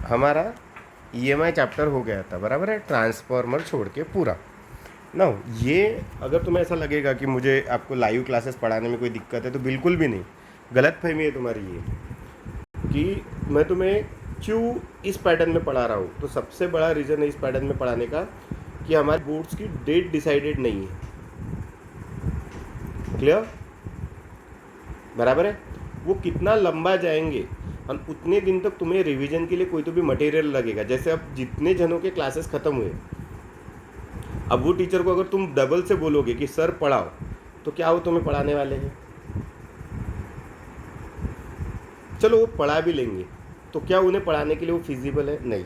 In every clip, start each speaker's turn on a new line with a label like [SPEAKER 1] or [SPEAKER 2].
[SPEAKER 1] हमारा EMI chapter हो गया था, बराबर है, ट्रांसफॉर्मर छोड़ के पूरा ना। ये अगर तुम्हें ऐसा लगेगा कि मुझे आपको लाइव क्लासेस पढ़ाने में कोई दिक्कत है, तो बिल्कुल भी नहीं, गलत फहमी है तुम्हारी ये कि मैं तुम्हें क्यों इस पैटर्न में पढ़ा रहा हूँ। तो सबसे बड़ा रीज़न है इस पैटर्न में पढ़ाने का कि हमारे बोर्ड्स की डेट डिसाइडेड नहीं है। क्लियर, बराबर है। वो कितना लंबा जाएंगे और उतने दिन तक तुम्हें रिवीजन के लिए कोई तो भी मटेरियल लगेगा। जैसे अब जितने जनों के क्लासेस ख़त्म हुए, अब वो टीचर को अगर तुम डबल से बोलोगे कि सर पढ़ाओ, तो क्या वो तुम्हें पढ़ाने वाले हैं? चलो वो पढ़ा भी लेंगे, तो क्या उन्हें पढ़ाने के लिए वो फिजिबल है? नहीं।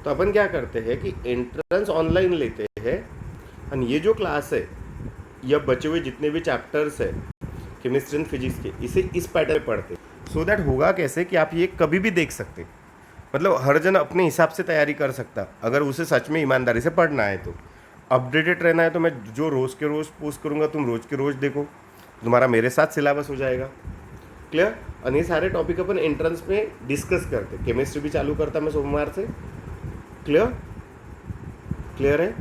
[SPEAKER 1] तो अपन क्या करते हैं कि एंट्रेंस ऑनलाइन लेते हैं, और ये जो क्लास है या बचे हुए जितने भी चैप्टर्स है केमिस्ट्री एंड फिजिक्स के, इसे इस पैटर्न में पढ़ते, सो दैट होगा कैसे कि आप ये कभी भी देख सकते, मतलब हर जन अपने हिसाब से तैयारी कर सकता, अगर उसे सच में ईमानदारी से पढ़ना है। तो अपडेटेड रहना है तो मैं जो रोज़ के रोज़ पोस्ट करूँगा, तुम रोज़ के रोज़ देखो, तुम्हारा मेरे साथ सिलेबस हो जाएगा। क्लियर। और ये सारे टॉपिक अपन एंट्रेंस में डिस्कस करते, केमिस्ट्री भी चालू करता मैं सोमवार से। क्लियर, क्लियर है।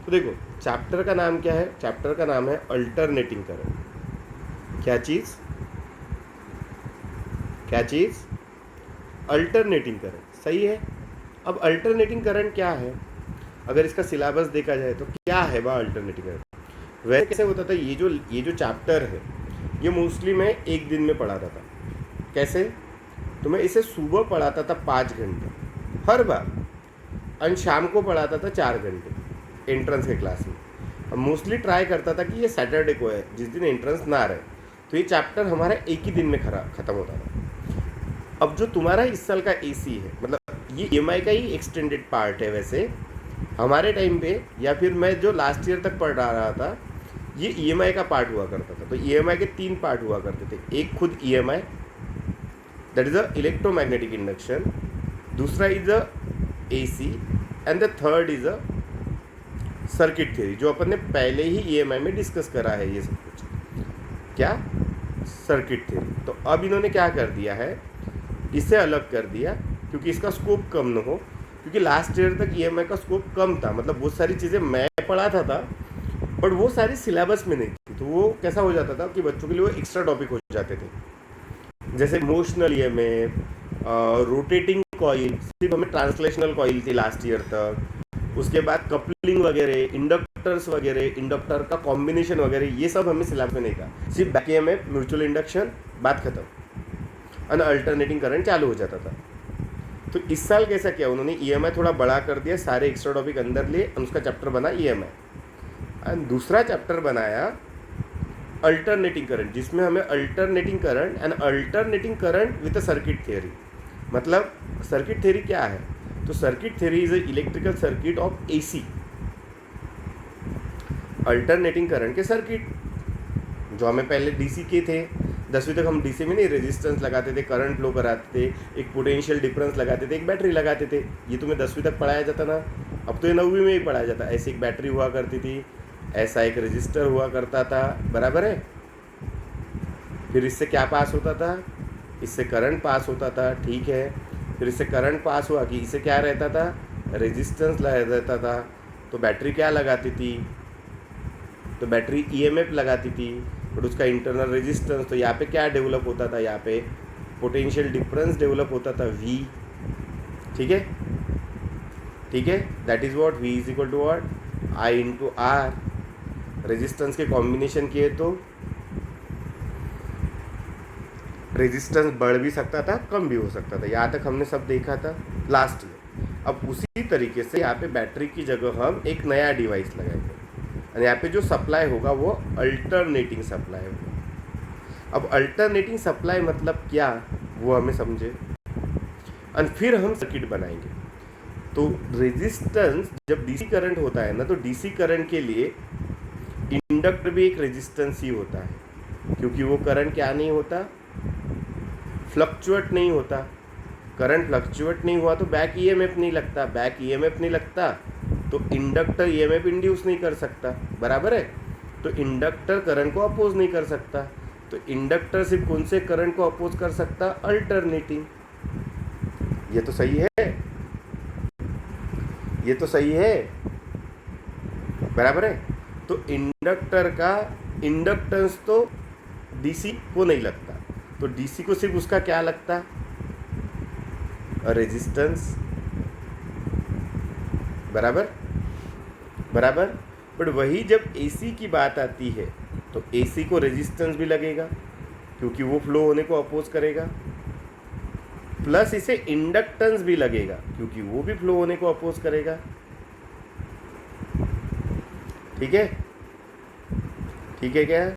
[SPEAKER 1] तो देखो चैप्टर का नाम क्या है? चैप्टर का नाम है अल्टरनेटिंग करंट। क्या चीज़? क्या चीज़? अल्टरनेटिंग करंट, सही है। अब अल्टरनेटिंग करंट क्या है? अगर इसका सिलेबस देखा जाए तो क्या है वह अल्टरनेटिंग करंट? वैसे कैसे होता था, ये जो चैप्टर है ये मोस्टली मैं एक दिन में पढ़ाता था। कैसे? तो मैं इसे सुबह पढ़ाता था 5 घंटे हर बार, और शाम को पढ़ाता था 4 घंटे एंट्रेंस के क्लास में। अब मोस्टली ट्राई करता था कि ये सैटरडे को है, जिस दिन एंट्रेंस ना रहे, तो ये चैप्टर हमारा एक ही दिन में ख़त्म होता था। अब जो तुम्हारा इस साल का एसी है, मतलब ये ईएमआई का ही एक्सटेंडेड पार्ट है वैसे हमारे टाइम पे, या फिर मैं जो लास्ट ईयर तक पढ़ रहा था, ये ईएमआई का पार्ट हुआ करता था। तो ईएमआई के 3 पार्ट हुआ करते थे। एक खुद EMI, that is a electromagnetic induction, दूसरा is a AC, and the third is a circuit theory, जो अपन ने पहले ही ईएमआई में डिस्कस करा है ये सब कुछ। क्या? Circuit theory. तो अब इन्होंने क्या कर दिया है, इसे अलग कर दिया, क्योंकि इसका स्कोप कम न हो, क्योंकि लास्ट ईयर तक ईएमआई का स्कोप कम था, मतलब वो सारी चीज़ें मैं पढ़ाता था बट वो सारी सिलेबस में नहीं थी। तो वो कैसा हो जाता था कि बच्चों के लिए वो एक्स्ट्रा टॉपिक हो जाते थे। जैसे मोशनल ईएमएफ, रोटेटिंग कॉइल, सिर्फ हमें ट्रांसलेशनल कॉइल थी लास्ट ईयर तक। उसके बाद कपलिंग वगैरह, इंडक्टर्स वगैरह, इंडक्टर का कॉम्बिनेशन वगैरह, ये सब हमें सिलेबस में नहीं था। सिर्फ बैक ईएमएफ, म्यूचुअल इंडक्शन, बात खत्म, और अल्टरनेटिंग करंट चालू हो जाता था। तो इस साल कैसा किया उन्होंने, ईएमआई थोड़ा बड़ा कर दिया, सारे एक्स्ट्रा टॉपिक अंदर लिए, और उसका चैप्टर बना ईएमआई, एंड दूसरा चैप्टर बनाया अल्टरनेटिंग करंट, जिसमें हमें alternating current and alternating current with a circuit theory. मतलब सर्किट थियरी क्या है? तो circuit theory is a electrical circuit of AC. Alternating current के सर्किट जो हमें पहले डीसी के थे, 10वीं तक हम डीसी में नहीं रेजिस्टेंस लगाते थे, करंट फ्लो कराते थे, एक पोटेंशियल डिफरेंस लगाते थे, एक बैटरी लगाते थे। ये तुम्हें 10वीं तक पढ़ाया जाता ना, अब तो ये 9वीं में ही पढ़ाया जाता। ऐसी एक बैटरी हुआ करती थी, ऐसा एक रजिस्टर हुआ करता था, बराबर है। फिर इससे क्या पास होता था? इससे करंट पास होता था, ठीक है। फिर इससे करंट पास हुआ कि इससे क्या रहता था? रेजिस्टेंस रहता था। तो बैटरी क्या लगाती थी? तो बैटरी ईएमएफ लगाती थी, बट उसका इंटरनल रेजिस्टेंस, तो यहाँ पे क्या डेवलप होता था? यहाँ पे पोटेंशियल डिफरेंस डेवलप होता था, V। ठीक है, ठीक है, that is what V is equal to what, I into R। Resistance के कॉम्बिनेशन किए तो रेजिस्टेंस बढ़ भी सकता था, कम भी हो सकता था। यहाँ तक हमने सब देखा था लास्ट ईयर। अब उसी तरीके से यहाँ पे बैटरी की जगह हम एक नया डिवाइस लगाएंगे, और यहाँ पे जो सप्लाई होगा वो अल्टरनेटिंग सप्लाई होगा। अब अल्टरनेटिंग सप्लाई मतलब क्या, वो हमें समझे, और फिर हम सर्किट बनाएंगे। तो रेजिस्टेंस, जब डीसी करंट होता है ना, तो डीसी करंट के लिए इंडक्टर भी एक रेजिस्टेंस ही होता है, क्योंकि वो करंट क्या नहीं होता, फ्लक्चुएट नहीं होता। करंट फ्लक्चुएट नहीं हुआ तो बैक ईएमएफ नहीं लगता, बैक ईएमएफ नहीं लगता तो इंडक्टर ईएमएफ इंड्यूस नहीं कर सकता, बराबर है। तो इंडक्टर करंट को अपोज नहीं कर सकता, तो इंडक्टर सिर्फ कौन से करंट को अपोज कर सकता? अल्टरनेटिंग। ये तो सही है, ये तो सही है, बराबर है। तो इंडक्टर का इंडक्टेंस तो डीसी को नहीं लगता, तो डीसी को सिर्फ उसका क्या लगता, रेजिस्टेंस, बराबर बराबर। बट वही जब एसी की बात आती है तो एसी को रेजिस्टेंस भी लगेगा क्योंकि वो फ्लो होने को अपोज करेगा, प्लस इसे इंडक्टेंस भी लगेगा क्योंकि वो भी फ्लो होने को अपोज करेगा। ठीक है, ठीक है क्या,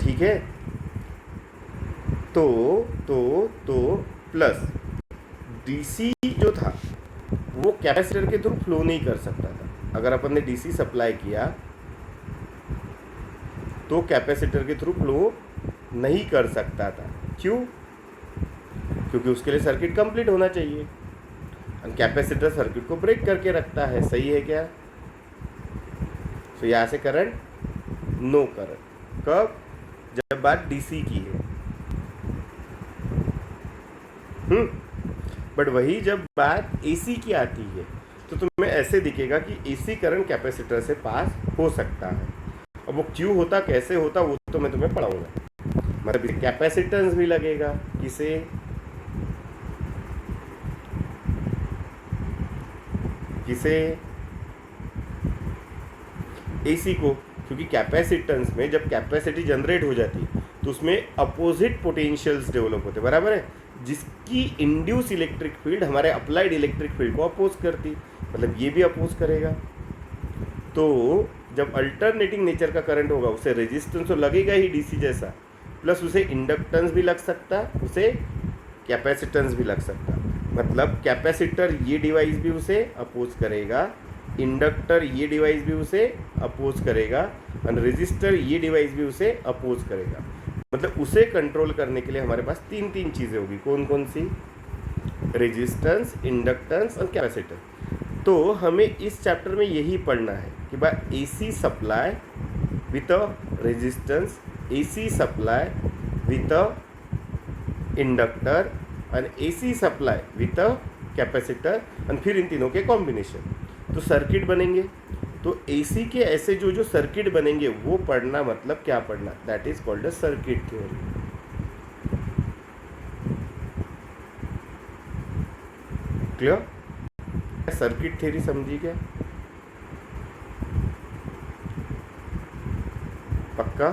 [SPEAKER 1] ठीक है। तो प्लस डीसी जो था वो कैपेसिटर के थ्रू फ्लो नहीं कर सकता था। अगर अपन ने डीसी सप्लाई किया तो कैपेसिटर के थ्रू फ्लो नहीं कर सकता था। क्यों? क्योंकि उसके लिए सर्किट कंप्लीट होना चाहिए, और कैपेसिटर सर्किट को ब्रेक करके रखता है। सही है क्या? तो यहाँ से करंट, नो करंट। कब? जब बात डीसी की है। बट वही जब बात एसी की आती है तो तुम्हें ऐसे दिखेगा कि एसी करंट कैपेसिटर से पास हो सकता है। अब वो क्यों होता, कैसे होता, वो तो मैं तुम्हें पढ़ाऊंगा। मतलब कैपेसिटेंस भी लगेगा, किसे, किसे, एसी को। क्योंकि कैपेसिटेंस में जब कैपेसिटी जनरेट हो जाती तो उसमें अपोजिट पोटेंशियल्स डेवलप होते, बराबर है, जिसकी इंड्यूस इलेक्ट्रिक फील्ड हमारे अप्लाइड इलेक्ट्रिक फील्ड को अपोज करती, मतलब ये भी अपोज करेगा। तो जब अल्टरनेटिंग नेचर का करंट होगा उसे रेजिस्टेंस तो लगेगा ही डीसी जैसा, प्लस उसे इंडक्टेंस भी लग सकता, उसे कैपेसिटेंस भी लग सकता। मतलब कैपेसिटर ये डिवाइस भी उसे अपोज करेगा, इंडक्टर ये डिवाइस भी उसे अपोज करेगा, और रेजिस्टर ये डिवाइस भी उसे अपोज करेगा। मतलब उसे कंट्रोल करने के लिए हमारे पास तीन चीज़ें होगी। कौन कौन सी? रेजिस्टेंस, इंडक्टेंस और कैपेसिटर। तो हमें इस चैप्टर में यही पढ़ना है कि भाई AC supply with a resistance, AC supply with a inductor और AC supply with a capacitor, और फिर इन तीनों के कॉम्बिनेशन तो सर्किट बनेंगे। तो एसी के ऐसे जो सर्किट बनेंगे वो पढ़ना, मतलब क्या पढ़ना, that is called a circuit theory. Clear? Circuit theory समझी क्या? पक्का?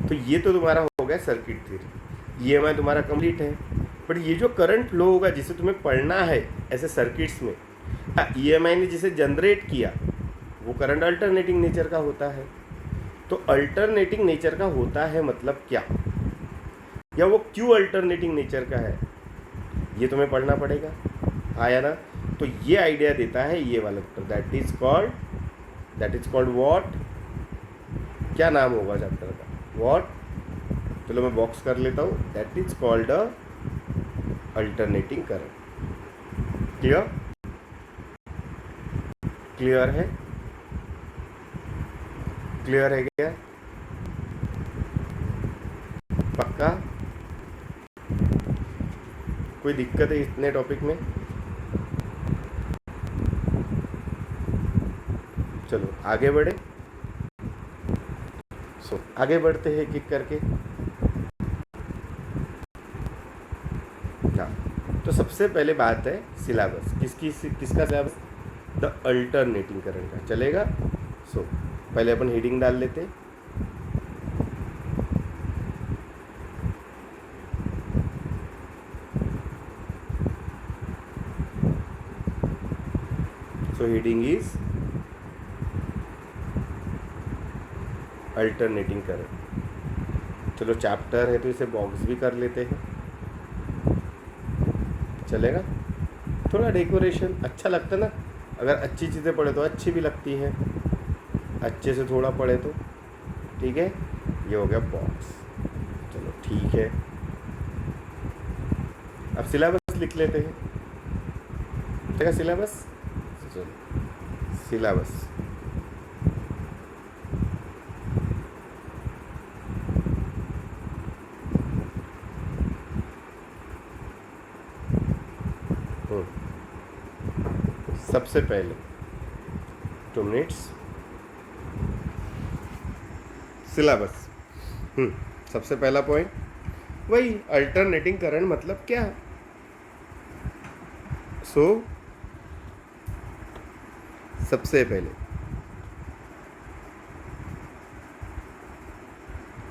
[SPEAKER 1] तो ये तो तुम्हारा हो गया सर्किट थ्योरी, ये तुम्हारा कंप्लीट है। बट ये जो करंट फ्लो होगा जिसे तुम्हें पढ़ना है ऐसे सर्किट्स में, ईएमआई ने जिसे जनरेट किया वो करंट अल्टरनेटिंग नेचर का होता है। तो अल्टरनेटिंग नेचर का होता है मतलब क्या, या वो क्यों अल्टरनेटिंग नेचर का है, ये तुम्हें पढ़ना पड़ेगा। आया ना? तो ये आइडिया देता है ये वाला chapter, that is called what, क्या नाम होगा चैप्टर का? व्हाट, चलो मैं बॉक्स कर लेता हूँ, that is called a alternating current. Clear? Clear है? क्लियर है क्या? पक्का? कोई दिक्कत है इतने टॉपिक में? चलो आगे बढ़े। आगे बढ़ते हैं एक करके। हाँ, तो सबसे पहले बात है सिलेबस, किसका सिलेबस? द अल्टरनेटिंग करंट का। चलेगा? पहले अपन हेडिंग डाल लेते हैं। Heading is alternating current. चलो चैप्टर है तो इसे बॉक्स भी कर लेते हैं, चलेगा? थोड़ा डेकोरेशन अच्छा लगता है ना, अगर अच्छी चीज़ें पढ़े तो अच्छी भी लगती हैं, अच्छे से थोड़ा पढ़े तो। ठीक है, ये हो गया बॉक्स। चलो ठीक है, अब सिलेबस लिख लेते हैं। ठीक है, सिलेबस। चलो सिलेबस, सबसे पहले 2 मिनट्स सिलेबस। सबसे पहला पॉइंट वही अल्टरनेटिंग करंट मतलब क्या। सबसे पहले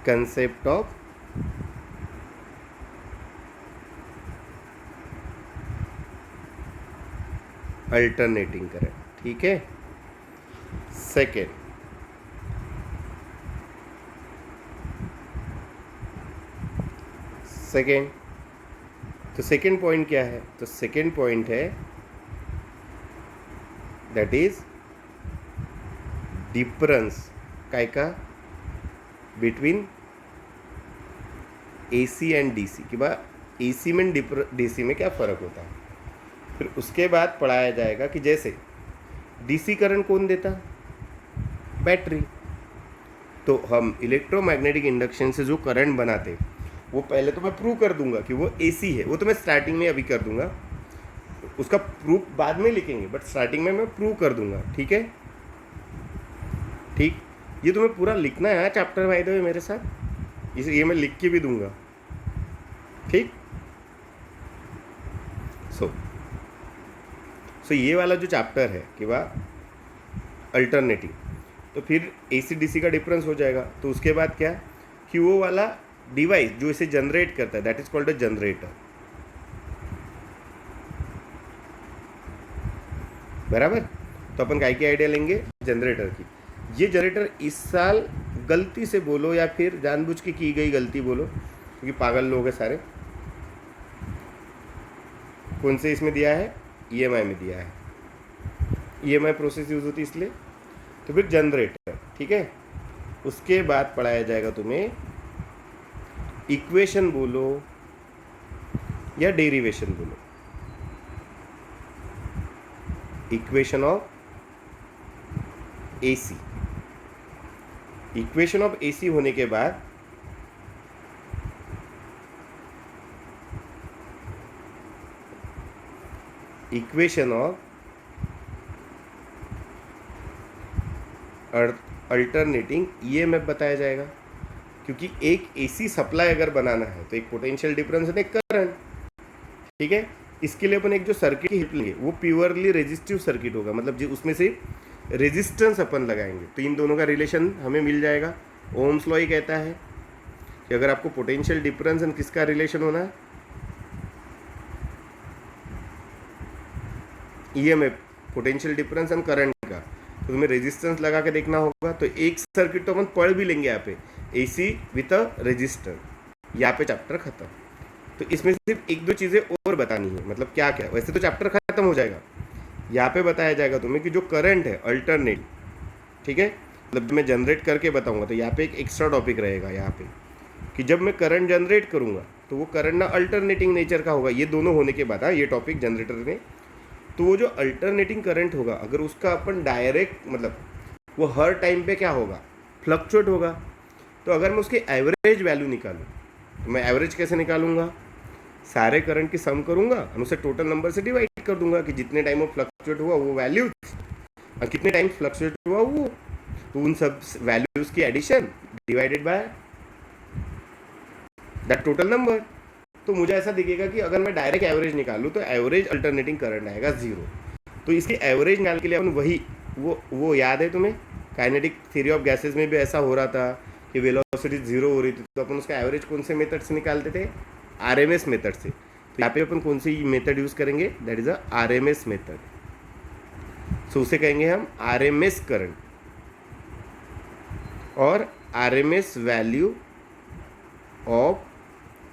[SPEAKER 1] कंसेप्ट ऑफ अल्टरनेटिंग करंट, ठीक है। सेकेंड तो सेकेंड पॉइंट क्या है, तो सेकेंड पॉइंट है दैट इज डिफरेंस काय का बिटवीन AC एंड DC कि बा AC में DC में क्या फ़र्क होता है। फिर उसके बाद पढ़ाया जाएगा कि जैसे DC करंट कौन देता, बैटरी। तो हम इलेक्ट्रोमैग्नेटिक इंडक्शन से जो करंट बनाते वो पहले तो मैं प्रूव कर दूंगा कि वो AC है, वो तो मैं स्टार्टिंग में अभी कर दूंगा, उसका प्रूफ बाद में लिखेंगे, बट स्टार्टिंग में मैं प्रूव कर दूंगा, ठीक है। ठीक, ये तुम्हें पूरा लिखना है चैप्टर बाय द वे मेरे साथ, इसे ये मैं लिख के भी दूंगा, ठीक। सो ये वाला जो चैप्टर है कि वह अल्टरनेटिंग, तो फिर AC DC का डिफरेंस हो जाएगा। तो उसके बाद क्या कि वो वाला डिवाइस जो इसे जनरेट करता है that is called a generator, बराबर। तो अपन काय की आइडिया लेंगे, जनरेटर की। ये जनरेटर इस साल गलती से बोलो या फिर जानबूझ के की गई गलती बोलो, क्योंकि पागल लोग हैं सारे, कौन से इसमें दिया है, EMI में दिया है, EMI प्रोसेस यूज होती है इसलिए। तो फिर जनरेटर, ठीक है। उसके बाद पढ़ाया जाएगा तुम्हें इक्वेशन बोलो या डेरिवेशन बोलो, equation of AC। Equation of AC होने के बाद इक्वेशन ऑफ अल्टरनेटिंग EMF बताया जाएगा, क्योंकि एक AC सप्लाई अगर बनाना है तो एक पोटेंशियल डिफरेंस है, एक करंट, ठीक है। इसके लिए अपन एक जो सर्किट की हेल्प लेंगे वो प्योरली रेजिस्टिव सर्किट होगा, मतलब जो उसमें से रेजिस्टेंस अपन लगाएंगे तो इन दोनों का रिलेशन हमें मिल जाएगा। ओम्स लॉ ही कहता है कि अगर आपको पोटेंशियल डिफरेंस एंड किसका रिलेशन होना है, EMF potential difference and current का, तो तुम्हें रेजिस्टेंस लगा के देखना होगा। तो एक सर्किट तो अपन पढ़ भी लेंगे यहाँ पे, AC विथ अ रेजिस्टर, यहाँ पे चैप्टर खत्म। तो इसमें सिर्फ एक दो चीज़ें और बतानी है, मतलब क्या क्या, वैसे तो चैप्टर खत्म हो जाएगा। यहाँ पे बताया जाएगा तुम्हें कि जो करंट है अल्टरनेट, ठीक है, मतलब मैं जनरेट करके बताऊंगा, तो यहाँ पे एक एक्स्ट्रा टॉपिक रहेगा यहाँ पे कि जब मैं करंट जनरेट करूँगा तो वो करंट ना अल्टरनेटिंग नेचर का होगा। ये दोनों होने के बाद, हाँ, ये टॉपिक जनरेटर में, तो वो जो अल्टरनेटिंग करंट होगा अगर उसका अपन डायरेक्ट मतलब वो हर टाइम पे क्या होगा, फ्लक्चुएट होगा। तो अगर मैं उसकी एवरेज वैल्यू निकालूँ तो मैं एवरेज कैसे निकालूंगा, सारे करंट की सम करूंगा और उसे टोटल नंबर से डिवाइड कर दूंगा कि जितने टाइम वो फ्लक्चुएट हुआ वो वैल्यू और कितने टाइम फ्लक्चुएट हुआ वो, तो उन सब वैल्यूज की addition divided by that total number. तो मुझे ऐसा दिखेगा कि अगर मैं डायरेक्ट एवरेज निकालूँ तो एवरेज अल्टरनेटिंग करंट आएगा 0। तो इसकी एवरेज निकाल के लिए अपन वही वो याद है तुम्हें, काइनेटिक थ्योरी ऑफ गैसेस में भी ऐसा हो रहा था कि वेलोसिटी 0 हो रही थी, तो अपन उसका एवरेज कौन से मेथड से निकालते थे, RMS मेथड से। तो यहाँ पे अपन कौन सी मेथड यूज़ करेंगे, that is a RMS method. So उसे कहेंगे हम RMS करंट और RMS value of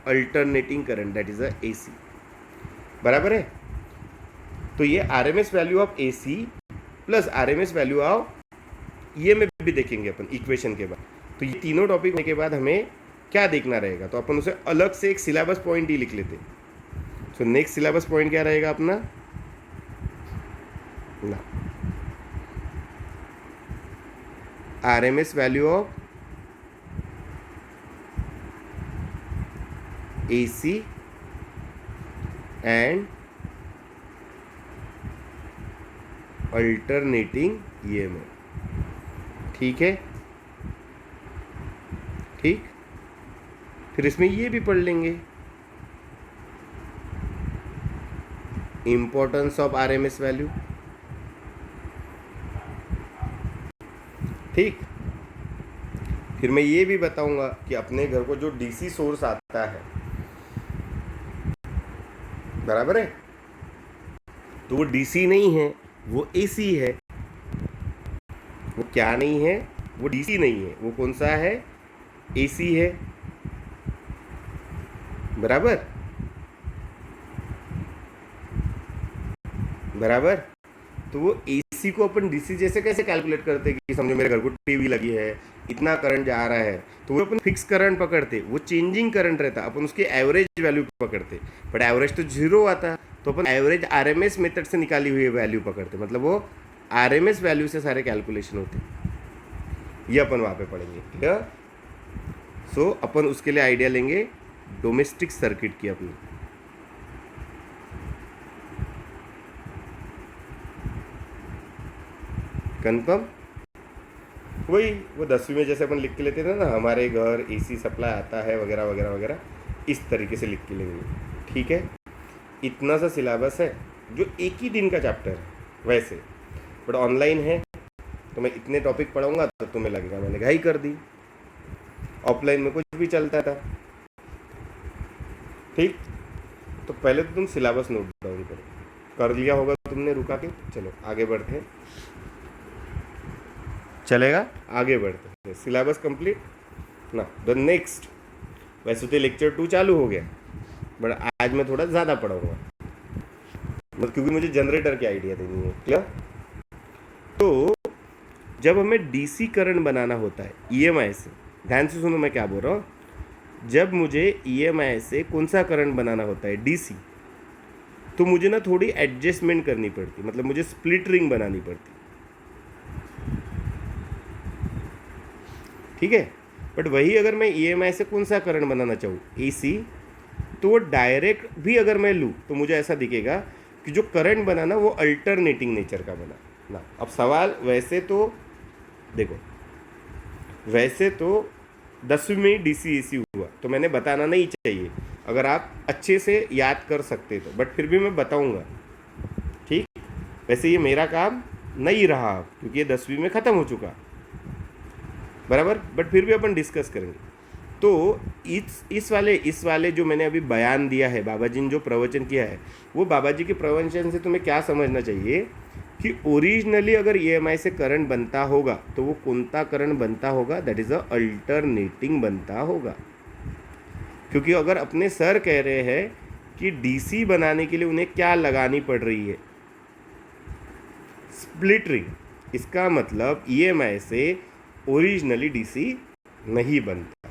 [SPEAKER 1] alternating current that is a AC, बराबर है। तो ये RMS value of AC plus RMS value of EMF भी देखेंगे अपन इक्वेशन के बाद। तो ये तीनों टॉपिक होने के बाद हमें क्या देखना रहेगा, तो अपन उसे अलग से एक सिलेबस पॉइंट ही लिख लेते। सो नेक्स्ट सिलेबस पॉइंट क्या रहेगा अपना ना, RMS value of AC and alternating EMF, ठीक है, ठीक। फिर इसमें ये भी पढ़ लेंगे, इंपॉर्टेंस ऑफ आरएमएस वैल्यू, ठीक। फिर मैं ये भी बताऊंगा कि अपने घर को जो डीसी सोर्स आता है, बराबर है, तो वो डीसी नहीं है, वो एसी है। वो क्या नहीं है, वो डीसी नहीं है, वो कौन सा है, एसी है, बराबर, बराबर। तो वो एसी को अपन डीसी जैसे कैसे कैलकुलेट करते हैं कि समझो मेरे घर को टीवी लगी है, इतना करंट जा रहा है, तो वो अपन फिक्स करंट पकड़ते, वो चेंजिंग करंट रहता, अपन उसकी एवरेज वैल्यू पकड़ते, बट एवरेज तो जीरो आता, तो अपन एवरेज आरएमएस मेथड से निकाली हुई वैल्यू पकड़ते, मतलब वो आरएमएस वैल्यू से सारे कैलकुलेशन होते, ये अपन वहाँ पे पढ़ेंगे, क्लियर। सो अपन उसके लिए आइडिया लेंगे डोमेस्टिक सर्किट की अपनी, कंफर्म। वही वो 10वीं में जैसे अपन लिख के लेते थे ना, हमारे घर एसी सप्लाई आता है वगैरह वगैरह वगैरह, इस तरीके से लिख के लेंगे, ठीक है। इतना सा सिलेबस है जो एक ही दिन का चैप्टर है वैसे, बट ऑनलाइन है तो मैं इतने टॉपिक पढ़ाऊंगा तो तुम्हें लगेगा मैंने घाई कर दी, ऑफलाइन में कुछ भी चलता था, ठीक। तो पहले तो तुम सिलेबस नोट डाउन करो, कर लिया होगा तुमने रुका के, चलो आगे बढ़ते हैं, चलेगा, आगे बढ़ते हैं, सिलेबस कंप्लीट ना। द नेक्स्ट, वैसे तो लेक्चर 2 चालू हो गया, बट आज मैं थोड़ा ज़्यादा पढ़ाऊंगा, क्योंकि मुझे जनरेटर की आइडिया देनी है, क्लियर। तो जब हमें डीसी करंट बनाना होता है ईएमआई से, ध्यान से सुनो मैं क्या बोल रहा हूँ, जब मुझे ईएमआई से कौन सा करंट बनाना होता है डीसी, तो मुझे ना थोड़ी एडजस्टमेंट करनी पड़ती, मतलब मुझे स्प्लिट रिंग बनानी पड़ती, ठीक है। बट वही अगर मैं ईएमआई से कौन सा करंट बनाना चाहूँ एसी, तो वो डायरेक्ट भी अगर मैं लूँ तो मुझे ऐसा दिखेगा कि जो करंट बना ना वो अल्टरनेटिंग नेचर का बना ना। अब सवाल वैसे तो देखो, वैसे तो 10वीं में डीसी एसी हुआ तो मैंने बताना नहीं चाहिए अगर आप अच्छे से याद कर सकते तो, बट फिर भी मैं बताऊंगा, ठीक। वैसे ये मेरा काम नहीं रहा क्योंकि ये 10वीं में ख़त्म हो चुका, बराबर, बट फिर भी अपन डिस्कस करेंगे। तो इस वाले जो मैंने अभी बयान दिया है, बाबा जी ने जो प्रवचन किया है, वो बाबा जी के प्रवचन से तुम्हें क्या समझना चाहिए कि ओरिजिनली अगर ईएमआई से करंट बनता होगा तो वो कौन सा करंट बनता होगा, दैट इज़ अ अल्टरनेटिंग बनता होगा। क्योंकि अगर अपने सर कह रहे हैं कि डीसी बनाने के लिए उन्हें क्या लगानी पड़ रही है, स्प्लिट रिंग, इसका मतलब ईएमआई से ओरिजिनली डीसी नहीं बनता,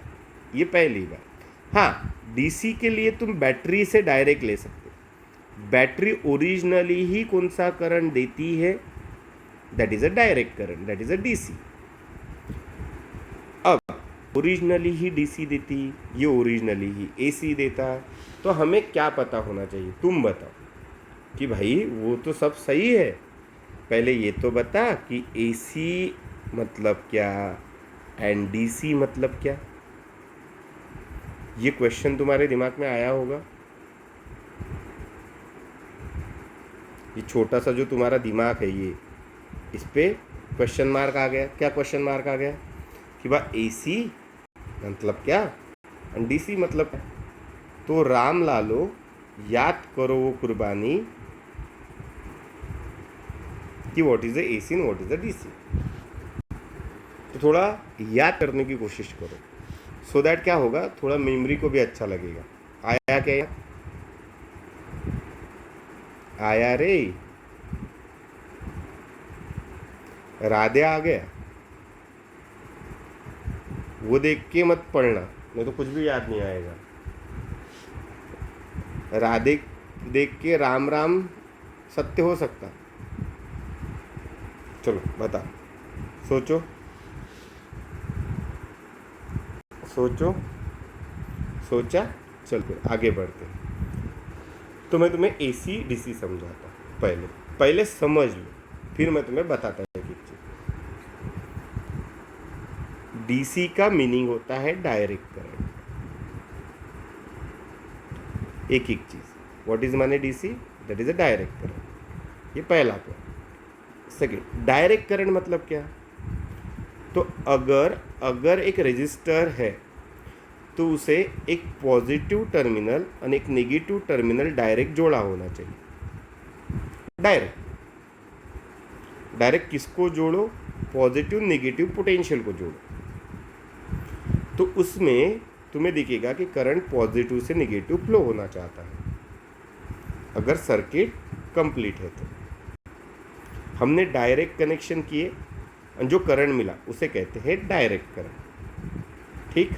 [SPEAKER 1] ये पहली बात। हाँ, डीसी के लिए तुम बैटरी से डायरेक्ट ले सकते हो, बैटरी ओरिजिनली ही कौन सा करंट देती है, that is a direct current, that is a DC. अब ओरिजिनली ही डीसी देती, ये ओरिजिनली ही एसी देता, तो हमें क्या पता होना चाहिए, तुम बताओ कि भाई वो तो सब सही है, पहले ये तो बता कि एसी मतलब क्या एंड डीसी मतलब क्या। ये क्वेश्चन तुम्हारे दिमाग में आया होगा, ये छोटा सा जो तुम्हारा दिमाग है ये, इस पे क्वेश्चन मार्क आ गया। क्या क्वेश्चन मार्क आ गया कि भाई एसी मतलब क्या एंड डीसी मतलब क्या। तो राम लालो याद करो वो कुर्बानी कि what is the AC and what is the DC. तो थोड़ा याद करने की कोशिश करो, सो दैट क्या होगा, थोड़ा मेमोरी को भी अच्छा लगेगा। आया क्या यार, आया रे, राधे आ गया, वो देख के मत पढ़ना, नहीं तो कुछ भी याद नहीं आएगा। राधे देख के राम राम सत्य हो सकता। चलो बता, सोचो सोचो, सोचा, चल फिर आगे बढ़ते हैं। तो मैं तुम्हें एसी डीसी समझाता हूँ, पहले समझ लो फिर मैं तुम्हें बताता हूँ एक एक चीज। डीसी का मीनिंग होता है डायरेक्ट करंट। एक एक चीज, व्हाट इज माने DC, that is a direct current. ये पहला पॉइंट। सेकेंड, डायरेक्ट करंट मतलब क्या? तो अगर एक रेजिस्टर है तो उसे एक पॉजिटिव टर्मिनल और एक नेगेटिव टर्मिनल डायरेक्ट जोड़ा होना चाहिए। डायरेक्ट किसको जोड़ो? पॉजिटिव नेगेटिव पोटेंशियल को जोड़ो। तो उसमें तुम्हें दिखेगा कि करंट पॉजिटिव से नेगेटिव फ्लो होना चाहता है, अगर सर्किट कंप्लीट है तो। हमने डायरेक्ट कनेक्शन किए और जो करंट मिला उसे कहते हैं डायरेक्ट करंट। ठीक,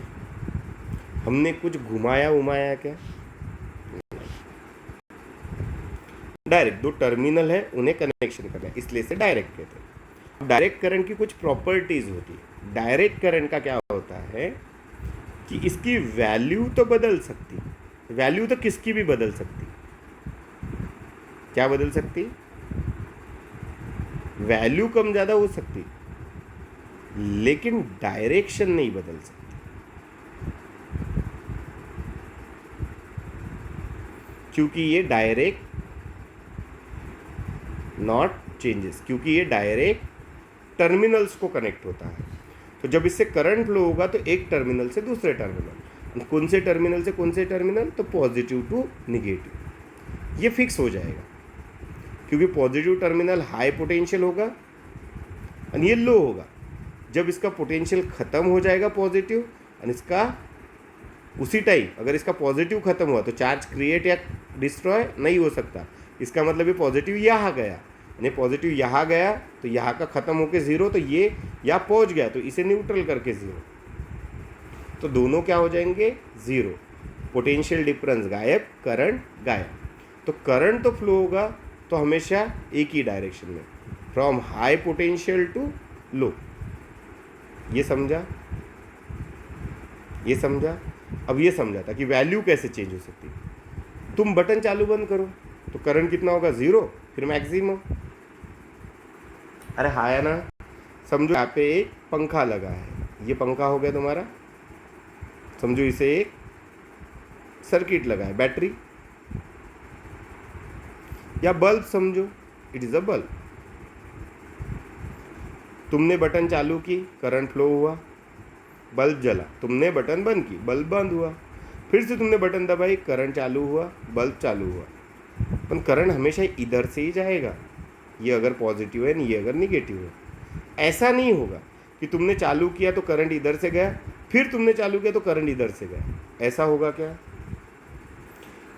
[SPEAKER 1] हमने कुछ घुमाया उमाया क्या? डायरेक्ट दो टर्मिनल है उन्हें कनेक्शन करना है, इसलिए इसे डायरेक्ट कहते हैं। डायरेक्ट करंट की कुछ प्रॉपर्टीज होती है। डायरेक्ट करंट का क्या होता है कि इसकी वैल्यू तो बदल सकती, वैल्यू तो किसकी भी बदल सकती। क्या बदल सकती? वैल्यू कम ज़्यादा हो सकती, लेकिन डायरेक्शन नहीं बदल सकती। क्योंकि ये डायरेक्ट नॉट चेंजेस, क्योंकि ये डायरेक्ट टर्मिनल्स को कनेक्ट होता है। तो जब इससे करंट फ्लो होगा तो एक टर्मिनल से दूसरे टर्मिनल, कौन से टर्मिनल से कौन से टर्मिनल, तो पॉजिटिव टू निगेटिव, ये फिक्स हो जाएगा। क्योंकि पॉजिटिव टर्मिनल हाई पोटेंशियल होगा और ये लो होगा। जब इसका पोटेंशियल खत्म हो जाएगा पॉजिटिव, और इसका उसी टाइम अगर इसका पॉजिटिव खत्म हुआ तो चार्ज क्रिएट या डिस्ट्रॉय नहीं हो सकता। इसका मतलब ये पॉजिटिव यहाँ गया, यानी पॉजिटिव यहाँ गया तो यहाँ का खत्म होकर ज़ीरो, तो ये यहाँ पहुँच गया तो इसे न्यूट्रल करके ज़ीरो, तो दोनों क्या हो जाएंगे? ज़ीरो। पोटेंशियल डिफरेंस गायब, करंट गायब। तो करंट तो फ्लो होगा तो हमेशा एक ही डायरेक्शन में, from high potential to low. ये समझा? ये समझा? अब ये समझा था कि वैल्यू कैसे चेंज हो सकती है। तुम बटन चालू बंद करो तो करंट कितना होगा? ज़ीरो, फिर मैक्सिमम। अरे हाँ या ना? समझो यहाँ पे एक पंखा लगा है, ये पंखा हो गया तुम्हारा। समझो इसे एक सर्किट लगा है, बैटरी या बल्ब समझो, इट इज़ अ बल्ब। तुमने बटन चालू की, करंट फ्लो हुआ, बल्ब जला। तुमने बटन बंद की, बल्ब बंद हुआ। फिर से तुमने बटन दबाई, करंट चालू हुआ, बल्ब चालू हुआ। पर करंट हमेशा इधर से ही जाएगा, ये अगर पॉजिटिव है, ये अगर निगेटिव है। ऐसा नहीं होगा कि तुमने चालू किया तो करंट इधर से गया, फिर तुमने चालू किया तो करंट इधर से गया। ऐसा होगा क्या?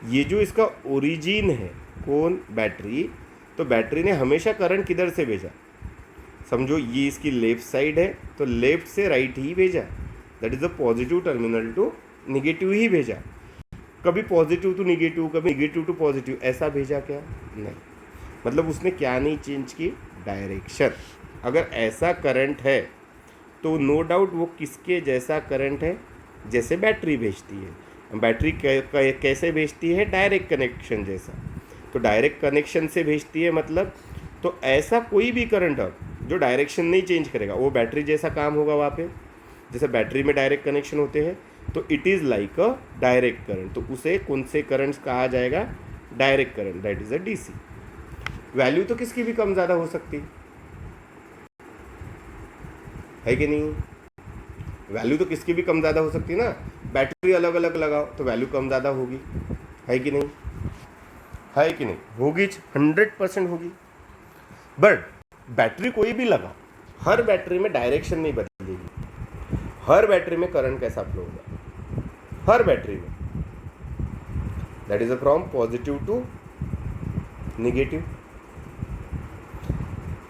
[SPEAKER 1] ये जो इसका ओरिजिन है, कौन? बैटरी। तो बैटरी ने हमेशा करंट किधर से भेजा? समझो ये इसकी लेफ्ट साइड है तो लेफ्ट से राइट ही भेजा, that is the positive terminal to negative ही भेजा। कभी पॉजिटिव टू निगेटिव, कभी निगेटिव टू पॉजिटिव, ऐसा भेजा क्या? नहीं। मतलब उसने क्या नहीं चेंज की? डायरेक्शन। अगर ऐसा करंट है तो नो डाउट वो किसके जैसा करंट है? जैसे बैटरी भेजती है। बैटरी कैसे भेजती है? डायरेक्ट कनेक्शन जैसा। तो डायरेक्ट कनेक्शन से भेजती है, मतलब तो ऐसा कोई भी करंट अब जो डायरेक्शन नहीं चेंज करेगा वो बैटरी जैसा काम होगा वहाँ पे। जैसे बैटरी में डायरेक्ट कनेक्शन होते हैं तो it is like a direct current. तो उसे कौन से करंट्स कहा जाएगा? Direct current, that is a DC. Value तो किसकी भी कम ज़्यादा हो सकती है कि नहीं? वैल्यू तो किसकी भी कम ज़्यादा हो सकती है ना। बैटरी अलग अलग लगाओ तो वैल्यू कम ज़्यादा होगी, है कि नहीं? है कि नहीं? होगी, 100% होगी। बट बैटरी कोई भी लगाओ, हर बैटरी में डायरेक्शन नहीं बदलेगी। हर बैटरी में करंट कैसा फ्लो होगा? हर बैटरी में, that is from positive to negative.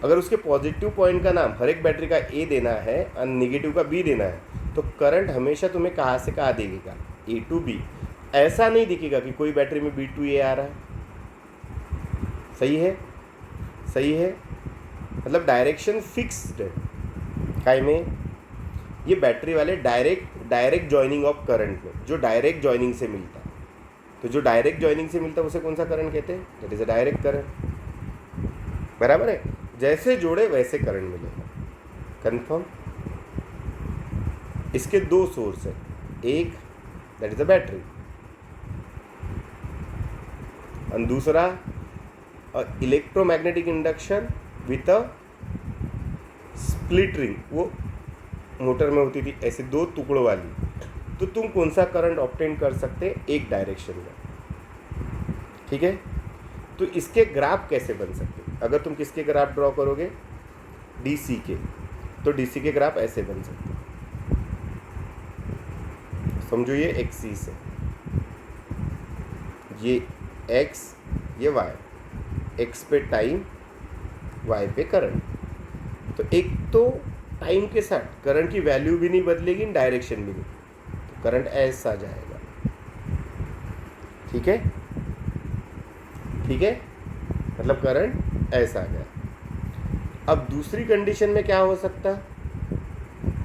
[SPEAKER 1] अगर उसके पॉजिटिव पॉइंट का नाम हर एक बैटरी का ए देना है और निगेटिव का बी देना है तो करंट हमेशा तुम्हें कहाँ से कहाँ देगा? ए टू बी। ऐसा नहीं दिखेगा कि कोई बैटरी में बी टू ए आ रहा है। सही है? सही है? मतलब डायरेक्शन फिक्स्ड है। काय में? ये बैटरी वाले डायरेक्ट जॉइनिंग ऑफ करंट में, जो डायरेक्ट जॉइनिंग से मिलता है। तो जो डायरेक्ट जॉइनिंग से मिलता है उसे कौन सा करंट कहते हैं? That is a direct current. बराबर है? जैसे जोड़े वैसे करंट मिलेगा। कंफर्म? इसके दो सोर्स है, एक दैट इज अ बैटरी और दूसरा electromagnetic induction with a split ring. वो मोटर में होती थी ऐसे दो टुकड़ों वाली। तो तुम कौन सा करंट ऑब्टेन कर सकते एक डायरेक्शन में, ठीक है। तो इसके ग्राफ कैसे बन सकते, अगर तुम किसके ग्राफ ड्रॉ करोगे, डीसी के, तो डीसी के ग्राफ ऐसे बन सकते। समझो ये एक्सिस है, ये एक्स, ये वाई, एक्स पे टाइम, वाई पे करंट। तो एक तो टाइम के साथ करंट की वैल्यू भी नहीं बदलेगी, डायरेक्शन भी नहीं, तो करंट ऐसा जाएगा, ठीक है, ठीक है, मतलब करंट ऐसा गया। अब दूसरी कंडीशन में क्या हो सकता है,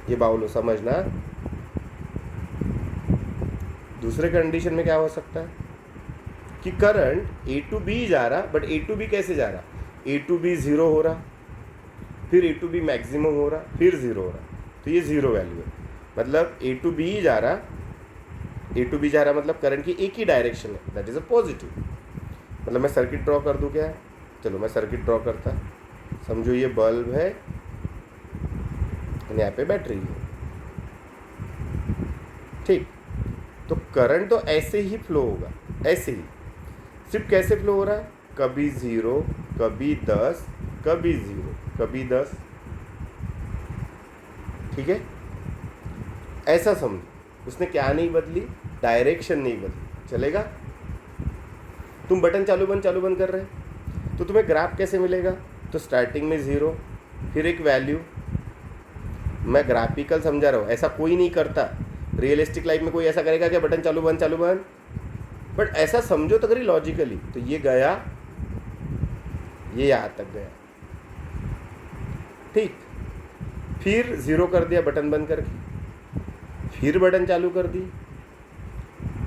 [SPEAKER 1] ये बाउलो समझना, दूसरे कंडीशन में क्या हो सकता है कि करंट ए टू बी जा रहा, बट ए टू बी कैसे जा रहा, ए टू बी ज़ीरो हो रहा, फिर ए टू बी मैक्सिमम हो रहा, फिर ज़ीरो हो रहा, तो ये ज़ीरो वैल्यू है। मतलब ए टू बी जा रहा, ए टू बी जा रहा मतलब करंट की एक ही डायरेक्शन है, दैट इज़ अ पॉजिटिव। मतलब मैं सर्किट ड्रॉ कर दूँ क्या, चलो मैं सर्किट ड्रॉ करता। समझो ये बल्ब है, यहाँ पे बैटरी है, ठीक। तो करंट तो ऐसे ही फ्लो होगा, ऐसे ही, सिर्फ कैसे फ्लो हो रहा है, कभी 0, कभी 10, कभी 0, कभी 10, ठीक है। ऐसा समझो, उसने क्या नहीं बदली, डायरेक्शन नहीं बदली, चलेगा। तुम बटन चालू बंद कर रहे हैं, तो तुम्हें ग्राफ कैसे मिलेगा, तो स्टार्टिंग में 0, फिर एक वैल्यू। मैं ग्राफिकल समझा रहा हूँ, ऐसा कोई नहीं करता रियलिस्टिक लाइफ में। कोई ऐसा करेगा कि बटन चालू बंद, बट ऐसा समझो तो करी लॉजिकली। तो ये गया, ये यहाँ तक गया, ठीक। फिर 0 कर दिया बटन बंद करके, फिर बटन चालू कर दी,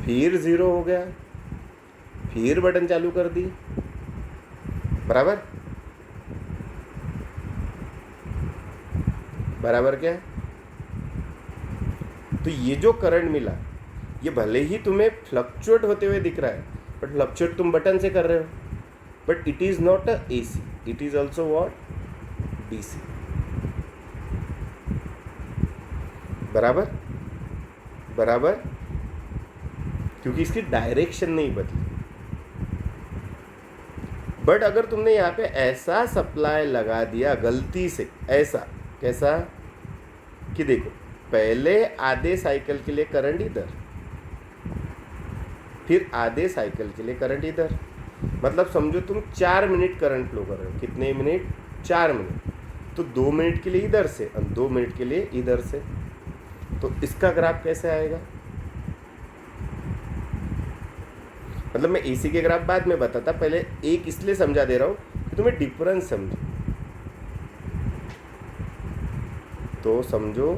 [SPEAKER 1] फिर 0 हो गया, फिर बटन चालू कर दी, बराबर, बराबर क्या। तो ये जो करंट मिला, ये भले ही तुम्हें फ्लक्चुएट होते हुए दिख रहा है, बट फ्लक्चुएट तुम बटन से कर रहे हो, but it is not a AC, it is also what, DC, बराबर, बराबर, क्योंकि इसकी डायरेक्शन नहीं बदली। बट अगर तुमने यहाँ पे ऐसा सप्लाई लगा दिया गलती से, ऐसा कैसा कि देखो पहले आधे साइकिल के लिए करंट इधर, फिर आधे साइकिल के लिए करंट इधर, मतलब समझो तुम 4 मिनट करंट फ्लो कर रहे हो। कितने मिनट, 4 मिनट। तो 2 मिनट के लिए इधर से और 2 मिनट के लिए इधर से। तो इसका ग्राफ कैसे आएगा, मतलब मैं AC के ग्राफ बाद में बताता, पहले एक इसलिए समझा दे रहा हूँ कि तुम्हें डिफरेंस समझो। तो समझो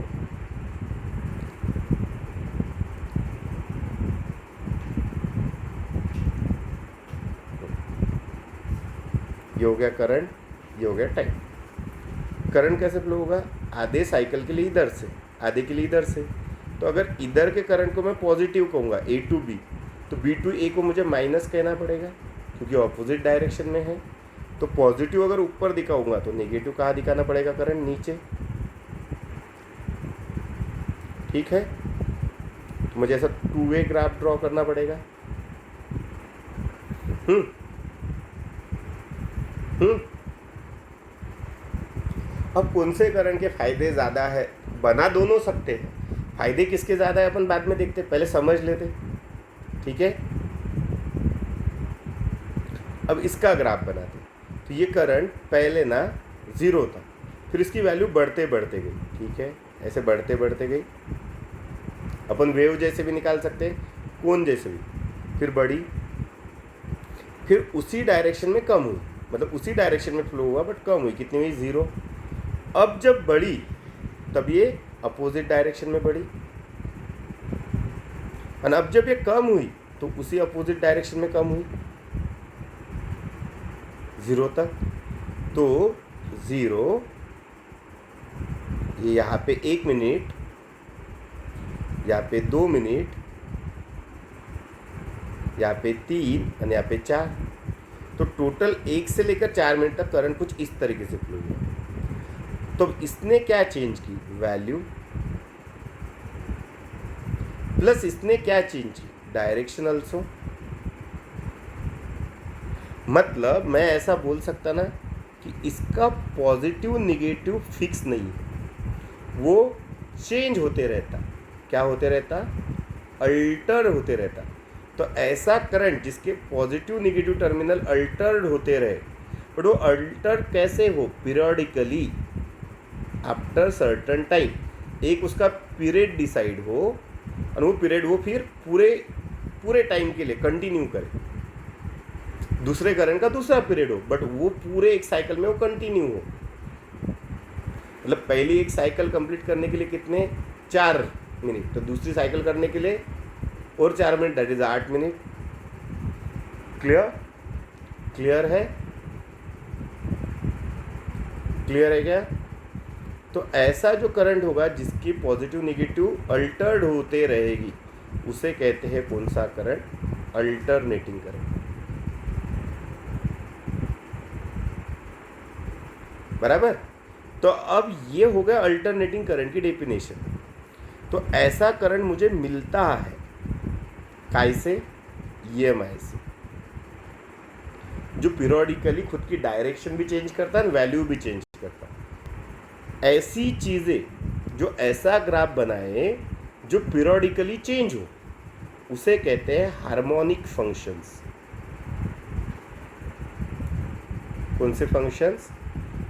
[SPEAKER 1] ये हो गया करंट, ये हो गया टाइम। करंट कैसे फ्लो होगा, आधे साइकिल के लिए इधर से, आधे के लिए इधर से। तो अगर इधर के करंट को मैं पॉजिटिव कहूँगा, A टू B, तो B टू A को मुझे माइनस कहना पड़ेगा क्योंकि ऑपोजिट डायरेक्शन में है। तो पॉजिटिव अगर ऊपर दिखाऊंगा तो नेगेटिव कहाँ दिखाना पड़ेगा, करंट नीचे, ठीक है। तो मुझे ऐसा 2 वे ग्राफ ड्रॉ करना पड़ेगा। अब कौन से करंट के फायदे ज़्यादा है, बना दोनों सकते हैं, फायदे किसके ज़्यादा है अपन बाद में देखते, पहले समझ लेते, ठीक है। अब इसका ग्राफ बनाते। तो ये करंट पहले ना 0 था, फिर इसकी वैल्यू बढ़ते बढ़ते गई, ठीक है, ऐसे बढ़ते बढ़ते गई। अपन वेव जैसे भी निकाल सकते हैं, कोन जैसे भी, फिर बढ़ी, फिर उसी डायरेक्शन में कम हुई, मतलब उसी डायरेक्शन में फ्लो हुआ बट कम हुई, कितनी हुई, 0। अब जब बढ़ी तब ये अपोजिट डायरेक्शन में बढ़ी, और अब जब ये कम हुई तो उसी अपोजिट डायरेक्शन में कम हुई 0 तक। तो 0, ये यहाँ पे 1 मिनट, यहाँ पे 2 मिनट, यहाँ पे 3 और यहाँ पे 4। तो टोटल 1 से लेकर 4 मिनट तक करंट कुछ इस तरीके से फ्लो हुआ। तो इसने क्या चेंज की? वैल्यू, प्लस इसने क्या चेंज की? Direction also. मतलब मैं ऐसा बोल सकता ना कि इसका पॉजिटिव निगेटिव फिक्स नहीं है, वो चेंज होते रहता। क्या होते रहता? अल्टर होते रहता। तो ऐसा करंट जिसके पॉजिटिव निगेटिव टर्मिनल अल्टर्ड होते रहे, बट वो अल्टर कैसे हो? Periodically, after certain time. एक उसका पीरियड डिसाइड हो और वो पीरियड वो फिर पूरे टाइम के लिए कंटिन्यू करे। दूसरे करंट का दूसरा पीरियड हो, बट वो पूरे एक साइकिल में वो कंटिन्यू हो। मतलब पहली एक साइकिल कंप्लीट करने के लिए कितने? 4 मिनट। तो दूसरी साइकिल करने के लिए और 4 minute, that is 8 minute. Clear? Clear है? क्लियर है क्या? तो ऐसा जो करंट होगा जिसकी पॉजिटिव निगेटिव अल्टर्ड होते रहेगी, उसे कहते हैं कौन सा करंट? Alternating current. बराबर? तो अब ये हो गया अल्टरनेटिंग करंट की डेफिनेशन। तो ऐसा करंट मुझे मिलता है कैसे? EMI से, जो पीरियडिकली खुद की डायरेक्शन भी चेंज करता है, वैल्यू भी चेंज करता है। ऐसी चीज़ें जो ऐसा ग्राफ बनाए जो पीरियडिकली चेंज हो, उसे कहते हैं हार्मोनिक फंक्शंस। कौन से फंक्शंस?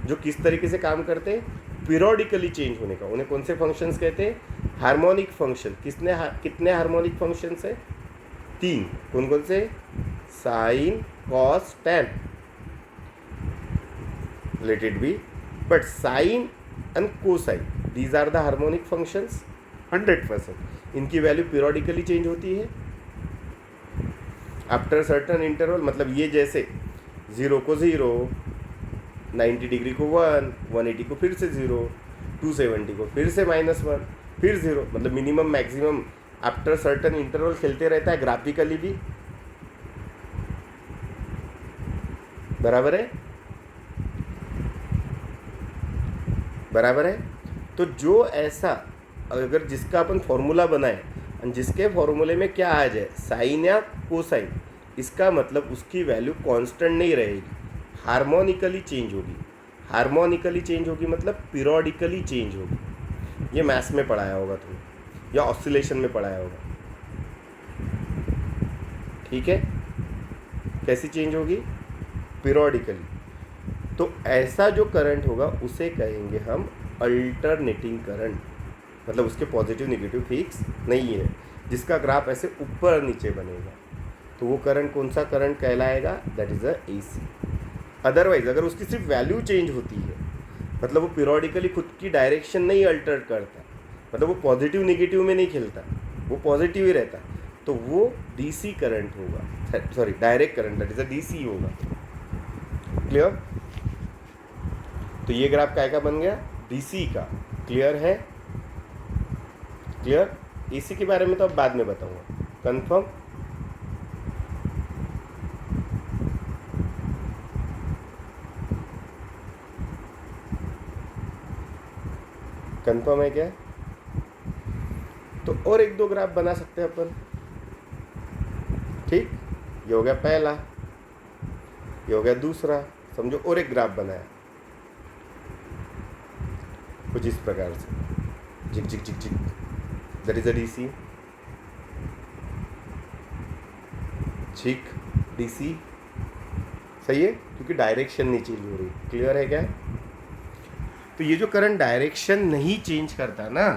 [SPEAKER 1] जो किस तरीके से काम करते हैं? पीरियडिकली चेंज होने का, उन्हें कौन से फंक्शंस कहते हैं? Harmonic function. कितने हार्मोनिक फंक्शंस है? 3। कौन कौन से? Sine, cos, tan. Let it be, but sine and cosine, these are the harmonic functions 100%। इनकी वैल्यू पीरियडिकली चेंज होती है आफ्टर सर्टन इंटरवल। मतलब ये जैसे 0 को 0, 90 डिग्री को 1, 180 को फिर से 0, 270 को फिर से -1, फिर 0। मतलब minimum maximum after certain interval खेलते रहता है, ग्राफिकली भी। बराबर है? बराबर है? तो जो ऐसा अगर जिसका अपन फॉर्मूला बनाए और जिसके फॉर्मूले में क्या आ जाए, साइन या कोसाइन, इसका मतलब उसकी वैल्यू कांस्टेंट नहीं रहेगी, हार्मोनिकली चेंज होगी। हार्मोनिकली चेंज होगी मतलब पीरियडिकली चेंज होगी। ये मैथ्स में पढ़ाया होगा तुमने, या ऑसिलेशन में पढ़ाया होगा। ठीक है? कैसी चेंज होगी? पीरियडिकली। तो ऐसा जो करंट होगा उसे कहेंगे हम अल्टरनेटिंग करंट। मतलब उसके पॉजिटिव निगेटिव फिक्स नहीं है, जिसका ग्राफ ऐसे ऊपर नीचे बनेगा, तो वो करंट कौन सा करंट कहलाएगा? That is a AC। Otherwise अगर उसकी सिर्फ वैल्यू चेंज होती है, मतलब वो पीरियडिकली खुद की डायरेक्शन नहीं अल्टर करता, मतलब वो पॉजिटिव निगेटिव में नहीं खेलता, वो पॉजिटिव ही रहता, तो वो DC करंट होगा, sorry direct current, that is a DC होगा। क्लियर? तो ये ग्राफ काय का बन गया? DC का। क्लियर है? क्लियर? AC के बारे में तो अब बाद में बताऊंगा। कंफर्म? कंफर्म है क्या? तो और 1-2 ग्राफ बना सकते हैं अपन। ठीक, ये हो गया पहला, ये हो गया दूसरा। समझो और एक ग्राफ बनाया कुछ इस प्रकार से, झिक झिक झिक झिक, दैट इज अ DC। झिक DC सही है, क्योंकि डायरेक्शन नहीं चेंज हो रही। क्लियर है क्या? तो ये जो करंट डायरेक्शन नहीं चेंज करता ना,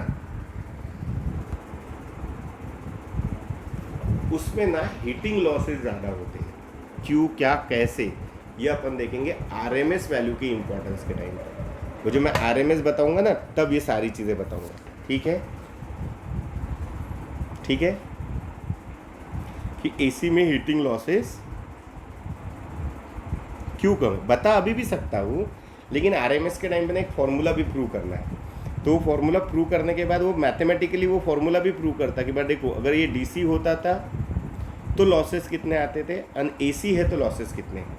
[SPEAKER 1] उसमें ना हीटिंग लॉसेस ज़्यादा होते हैं। क्यों, क्या, कैसे, ये अपन देखेंगे RMS वैल्यू की इंपॉर्टेंस के टाइम पर। वो जो मैं RMS बताऊंगा ना, तब ये सारी चीज़ें बताऊंगा। ठीक है? ठीक है कि AC में हीटिंग लॉसेस क्यों कम है, बता अभी भी सकता हूँ, लेकिन आरएमएस के टाइम पे ना एक फॉर्मूला भी प्रूव करना है, तो फॉर्मूला प्रूव करने के बाद वो मैथमेटिकली वो फॉर्मूला भी प्रूव करता कि भाई देखो अगर ये डीसी होता था तो लॉसेस कितने आते थे, और एसी है तो लॉसेस कितने हैं।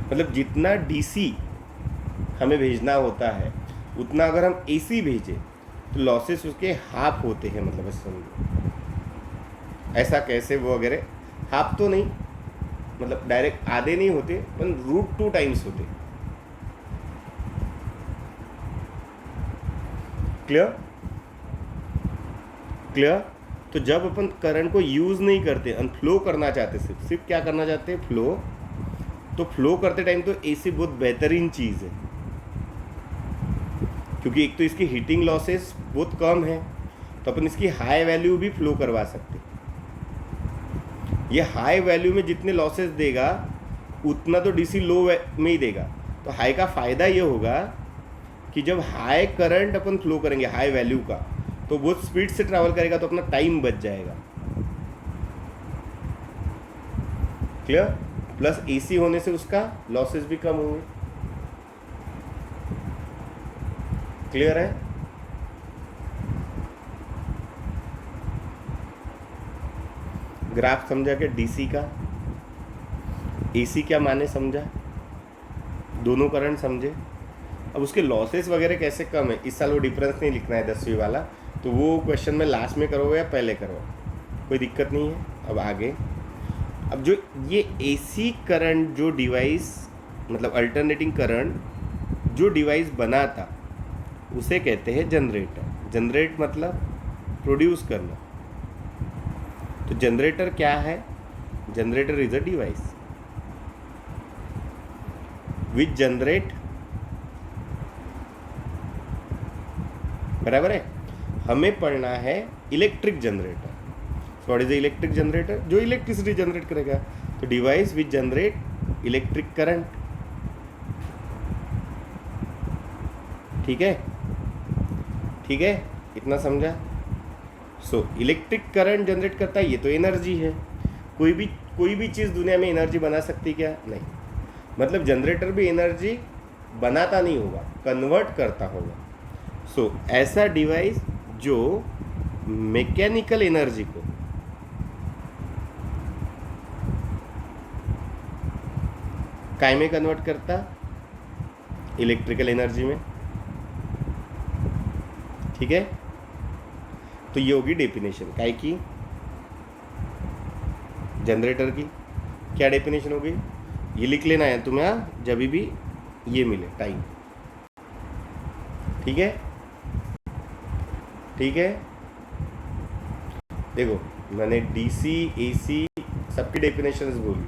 [SPEAKER 1] मतलब जितना डीसी हमें भेजना होता है उतना अगर हम एसी भेजें तो लॉसेस उसके हाफ होते हैं, मतलब ऐसा समझो। ऐसा कैसे वो वगैरह, हाफ तो नहीं, मतलब डायरेक्ट आधे नहीं होते, पर √2 टाइम्स होते। Clear clear. तो जब अपन करंट को यूज नहीं करते, फ्लो करना चाहते, सिर्फ क्या करना चाहते हैं, फ्लो, तो फ्लो करते टाइम तो एसी बहुत बेहतरीन चीज़ है, क्योंकि एक तो इसकी हीटिंग लॉसेस बहुत कम है, तो अपन इसकी हाई वैल्यू भी फ्लो करवा सकते। ये हाई वैल्यू में जितने लॉसेस देगा उतना तो डीसी लो में ही देगा। तो हाई का फ़ायदा ये होगा कि जब हाई करंट अपन फ्लो करेंगे हाई वैल्यू का, तो बहुत स्पीड से ट्रैवल करेगा, तो अपना टाइम बच जाएगा। क्लियर। प्लस एसी होने से उसका लॉसेस भी कम होंगे। क्लियर है। ग्राफ समझा क्या डीसी का, एसी क्या माने समझा, दोनों करंट समझे। अब उसके लॉसेस वगैरह कैसे कम है, इस साल वो डिफरेंस नहीं लिखना है 10वीं वाला, तो वो क्वेश्चन में लास्ट में करोगे या पहले करो, कोई दिक्कत नहीं है। अब आगे, अब जो ये एसी करंट जो डिवाइस, मतलब अल्टरनेटिंग करंट जो डिवाइस बना था उसे कहते हैं जनरेटर। जनरेट मतलब प्रोड्यूस करना। तो जनरेटर क्या है, generator is a device which generate, बराबर है। हमें पढ़ना है electric generator. What is the electric generator, जो इलेक्ट्रिसिटी जनरेट करेगा। तो device which generate electric current, ठीक है, ठीक है, इतना समझा। सो इलेक्ट्रिक करंट जनरेट करता है, ये तो एनर्जी है। कोई भी चीज़ दुनिया में एनर्जी बना सकती क्या, नहीं। मतलब जनरेटर भी एनर्जी बनाता नहीं होगा, कन्वर्ट करता होगा। सो ऐसा डिवाइस जो मैकेनिकल एनर्जी को काय में कन्वर्ट करता, इलेक्ट्रिकल एनर्जी में, ठीक है। तो ये होगी डेफिनेशन काय की, जनरेटर की। क्या डेफिनेशन होगी, ये लिख लेना है तुम्हें जब भी ये मिले टाइम, ठीक है, ठीक है। देखो मैंने डीसी एसी सबकी डेफिनेशंस बोली,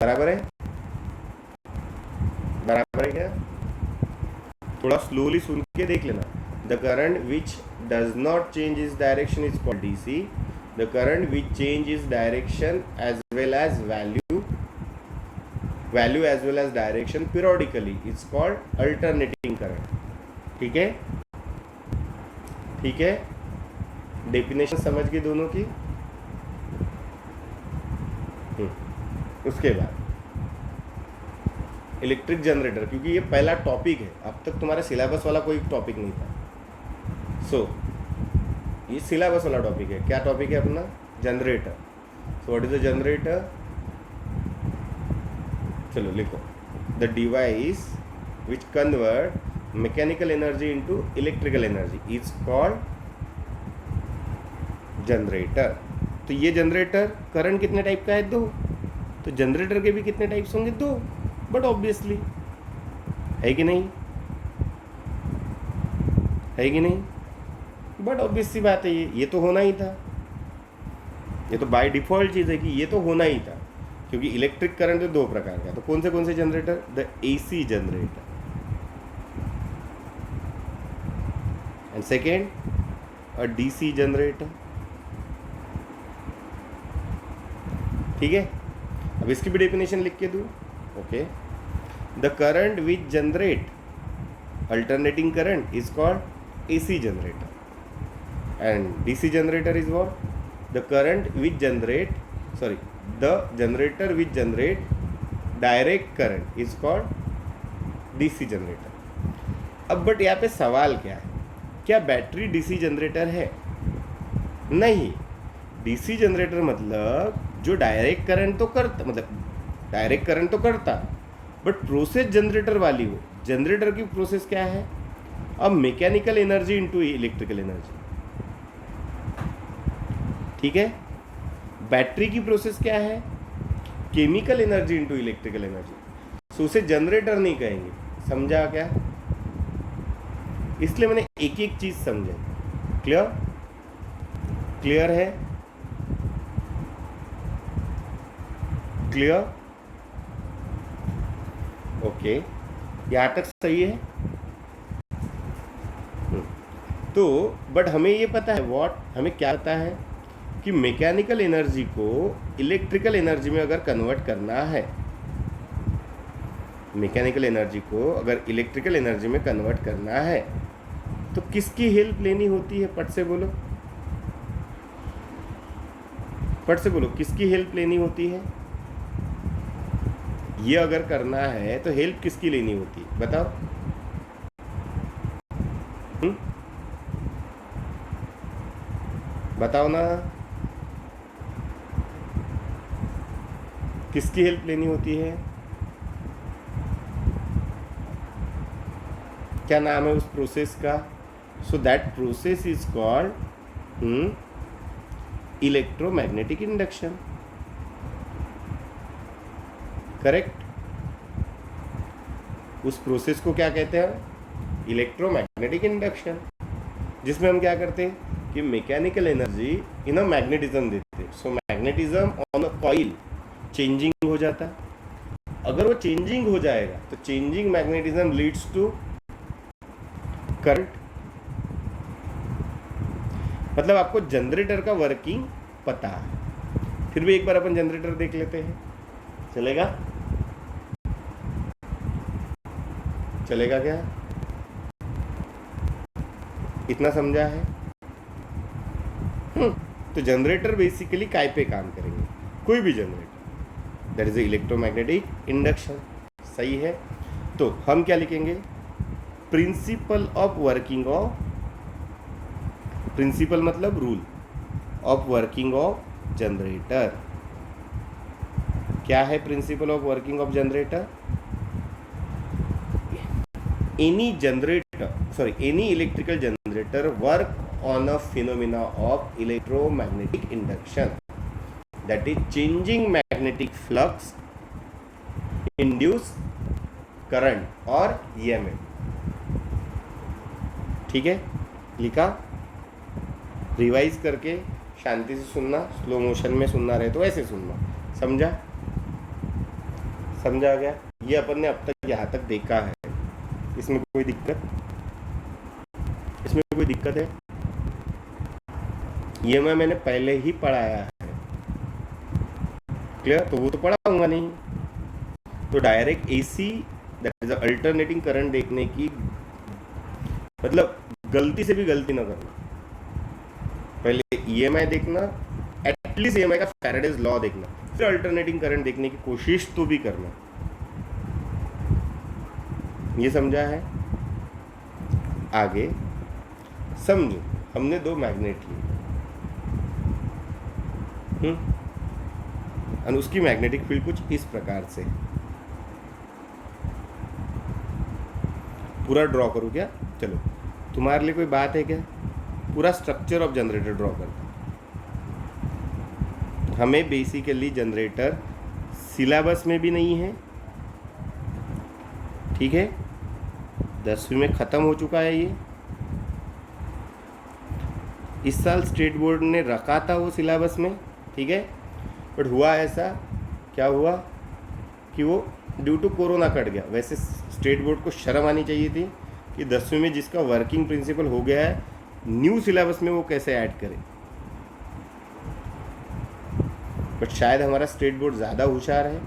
[SPEAKER 1] बराबर है, बराबर है क्या। थोड़ा स्लोली सुन के देख लेना। The current which does not change its direction is called DC. The current which change its direction as well as value as well as direction periodically is called alternating current, ठीक है, ठीक है। Definition समझ गए दोनों की। उसके बाद इलेक्ट्रिक जनरेटर, क्योंकि ये पहला टॉपिक है, अब तक तुम्हारे सिलेबस वाला कोई टॉपिक नहीं था। सो ये सिलेबस वाला टॉपिक है। क्या टॉपिक है अपना, generator. So what is the generator, चलो लिखो, the device which convert mechanical energy into electrical energy is called generator. तो ये जनरेटर, करंट कितने टाइप का है, 2। तो जनरेटर के भी कितने टाइप्स होंगे, 2। बट ऑब्वियसली है कि नहीं, है कि नहीं, बट ऑब्वियस सी बात है, ये तो होना ही था। ये तो बाय डिफॉल्ट चीज़ है कि ये तो होना ही था, क्योंकि इलेक्ट्रिक करंट तो 2 प्रकार का है। तो कौन से generator, the AC generator, and second a DC generator, ठीक है। अब इसकी भी डेफिनेशन लिख के दूँ, okay. The current which generate alternating current is called AC generator, and DC generator is what, the current which generate, sorry, the generator which generate direct current is called DC generator. अब but यहाँ पे सवाल क्या है, क्या battery DC generator है? नहीं। DC generator मतलब जो डायरेक्ट करंट तो करता, मतलब डायरेक्ट करंट तो करता, बट प्रोसेस जनरेटर वाली हो। जनरेटर की प्रोसेस क्या है? अब mechanical energy into electrical energy, ठीक है। बैटरी की प्रोसेस क्या है? Chemical energy into electrical energy. So उसे जनरेटर नहीं कहेंगे, समझा क्या? इसलिए मैंने एक एक चीज समझा। क्लियर? क्लियर है? क्लियर? ओके, यहां तक सही है। तो बट हमें ये पता है व्हाट, हमें क्या पता है कि मैकेनिकल एनर्जी को इलेक्ट्रिकल एनर्जी में अगर कन्वर्ट करना है, मैकेनिकल एनर्जी को अगर इलेक्ट्रिकल एनर्जी में कन्वर्ट करना है तो किसकी हेल्प लेनी होती है? पट से बोलो, पट से बोलो, किसकी हेल्प लेनी होती है? ये अगर करना है तो हेल्प किसकी लेनी होती है? बताओ। बताओ ना, किसकी हेल्प लेनी होती है? क्या नाम है उस प्रोसेस का? So that process is called electromagnetic induction. Correct? उस प्रोसेस को क्या कहते हैं? इलेक्ट्रोमैग्नेटिक इंडक्शन, जिसमें हम क्या करते हैं कि mechanical energy in a magnetism देते हैं। So magnetism on a coil changing हो जाता है। अगर वो चेंजिंग हो जाएगा तो changing magnetism leads to current. मतलब आपको जनरेटर का वर्किंग पता है। फिर भी एक बार अपन जनरेटर देख लेते हैं, चलेगा? चलेगा क्या? इतना समझा है? तो जनरेटर बेसिकली काय पे काम करेंगे? कोई भी generator, that is electromagnetic induction. सही है। तो हम क्या लिखेंगे? Principle of working of, principle मतलब rule of working of generator. क्या है principle of working of generator? Any electrical generator work on a phenomena of electromagnetic induction, that is changing magnetic flux induce current और EMF। ठीक है, लिखा? Revise करके शांति से सुनना, स्लो मोशन में सुनना रहे तो ऐसे सुनना। समझा? समझा गया? ये अपन ने अब तक यहाँ तक देखा है। इसमें कोई दिक्कत? इसमें कोई दिक्कत है? ये मैंने पहले ही पढ़ाया है। क्लियर? तो वो तो पढ़ाऊंगा नहीं। तो direct AC, that is alternating current देखने की, मतलब गलती से भी गलती ना करना। पहले ईएमआई देखना, एटलीस्ट ईएमआई का फैराडेज लॉ देखना, फिर अल्टरनेटिंग करंट देखने की कोशिश तो भी करना। ये समझा है? आगे समझो, हमने दो मैग्नेट लिए और उसकी मैग्नेटिक फील्ड कुछ इस प्रकार से। पूरा ड्रॉ करूं क्या? चलो, तुम्हारे लिए कोई बात है क्या? पूरा स्ट्रक्चर ऑफ जनरेटर ड्रॉ करता। हमें बेसिकली जनरेटर सिलेबस में भी नहीं है, ठीक है? 10वीं में ख़त्म हो चुका है ये। इस साल स्टेट बोर्ड ने रखा था वो सिलेबस में, ठीक है? बट हुआ ऐसा, क्या हुआ कि वो ड्यू टू कोरोना कट गया। वैसे स्टेट बोर्ड को शर्म आनी चाहिए थी कि 10वीं में जिसका वर्किंग प्रिंसिपल हो गया है, न्यू सिलेबस में वो कैसे ऐड करे। बट शायद हमारा स्टेट बोर्ड ज़्यादा होशियार है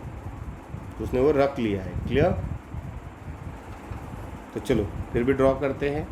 [SPEAKER 1] तो उसने वो रख लिया है। क्लियर? तो चलो फिर भी ड्रॉ करते हैं।